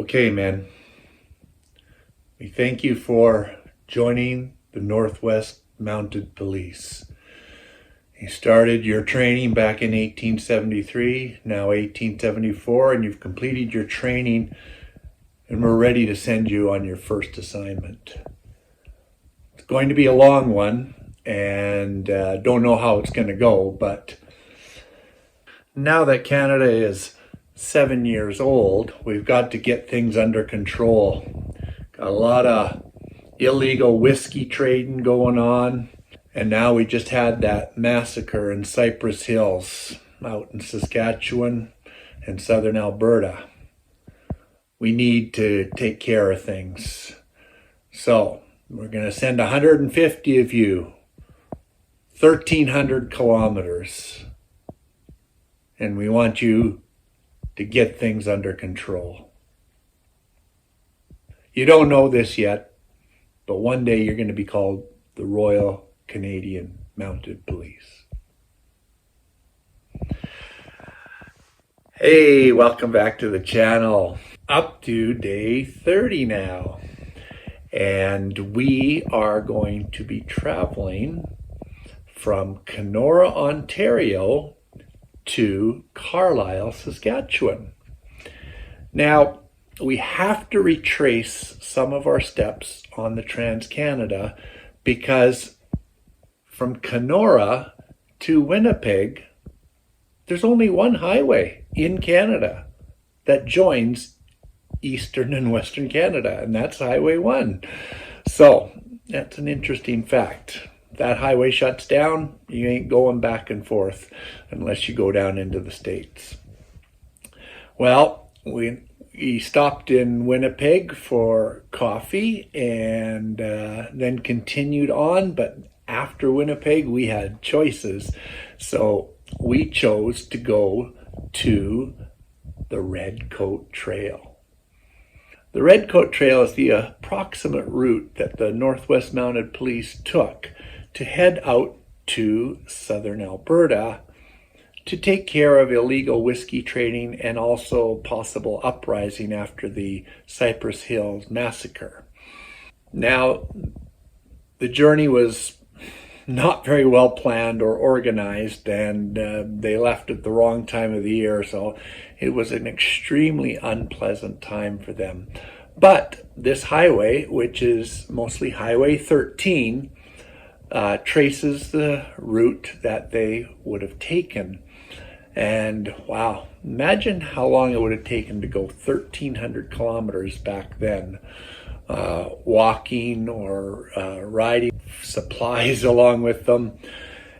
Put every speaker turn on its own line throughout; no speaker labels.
Okay, man. We thank you for joining the Northwest Mounted Police. You started your training back in 1873, now 1874, and you've completed your training, and we're ready to send you on your first assignment. It's going to be a long one, and don't know how it's going to go, but now that Canada is 7 years old, we've got to get things under control. Got a lot of illegal whiskey trading going on, and now we just had that massacre in Cypress Hills out in Saskatchewan and southern Alberta. We need to take care of things. So we're going to send 150 of you 1,300 kilometers, and we want you to get things under control. You don't know this yet, but one day you're going to be called the Royal Canadian Mounted Police. Hey, welcome back to the channel. Up to day 30 now. And we are going to be traveling from Kenora, Ontario to Carlyle, Saskatchewan. Now, we have to retrace some of our steps on the Trans-Canada because from Kenora to Winnipeg, there's only one highway in Canada that joins Eastern and Western Canada, and that's Highway 1. So that's an interesting fact. That highway shuts down, you ain't going back and forth unless you go down into the States. Well, we stopped in Winnipeg for coffee and then continued on, but after Winnipeg we had choices. So we chose to go to the Redcoat Trail. The Redcoat Trail is the approximate route that the Northwest Mounted Police took to head out to southern Alberta to take care of illegal whiskey trading and also possible uprising after the Cypress Hills massacre. Now, the journey was not very well planned or organized, and they left at the wrong time of the year, so it was an extremely unpleasant time for them. But this highway, which is mostly Highway 13, traces the route that they would have taken. And wow, imagine how long it would have taken to go 1,300 kilometers back then, walking or riding supplies along with them.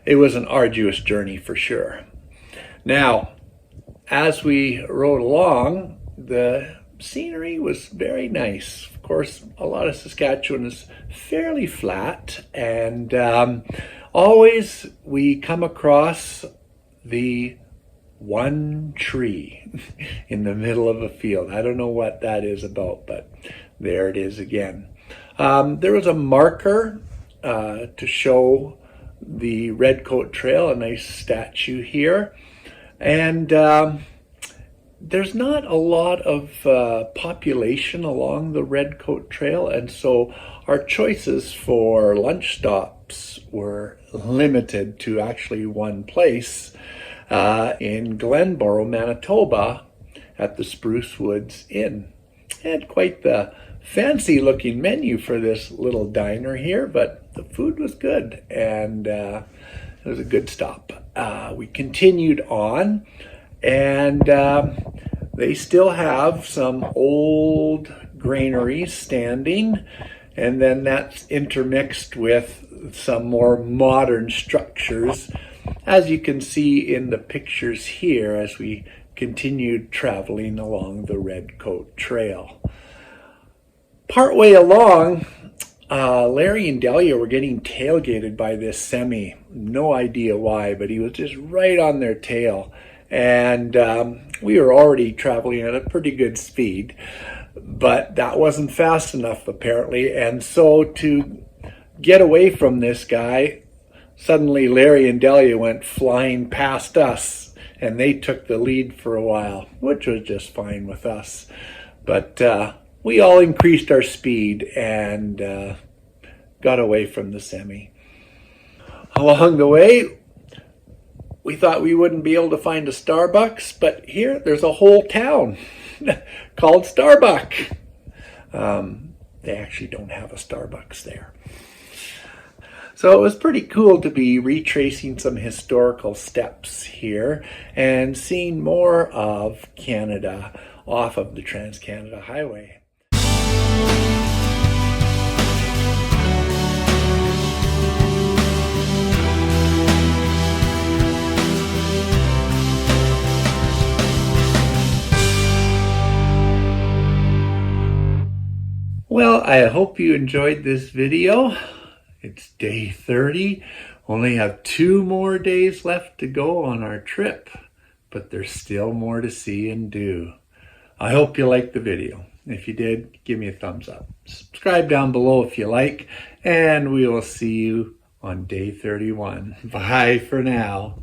It was an arduous journey for sure. Now, as we rode along, the scenery was very nice. Of course, a lot of Saskatchewan is fairly flat, and always we come across the one tree in the middle of a field. I don't know what that is about, but there it is again. There was a marker to show the Redcoat Trail, a nice statue here, and there's not a lot of population along the Redcoat Trail, and so our choices for lunch stops were limited to actually one place in Glenboro, Manitoba, at the Spruce Woods Inn. Had quite the fancy looking menu for this little diner here, but the food was good, and it was a good stop. We continued on, and they still have some old granaries standing, and then that's intermixed with some more modern structures, as you can see in the pictures here as we continued traveling along the Redcoat Trail. Partway along, Larry and Delia were getting tailgated by this semi. No idea why, but he was just right on their tail. And we were already traveling at a pretty good speed, but that wasn't fast enough apparently. And so to get away from this guy, suddenly Larry and Delia went flying past us, and they took the lead for a while, which was just fine with us. But we all increased our speed and got away from the semi. Along the way, we thought we wouldn't be able to find a Starbucks, but here there's a whole town called Starbuck. They actually don't have a Starbucks there. So it was pretty cool to be retracing some historical steps here and seeing more of Canada off of the Trans-Canada Highway. Well, I hope you enjoyed this video. It's day 30. Only have 2 more days left to go on our trip, but there's still more to see and do. I hope you liked the video. If you did, give me a thumbs up. Subscribe down below if you like, and we will see you on day 31. Bye for now.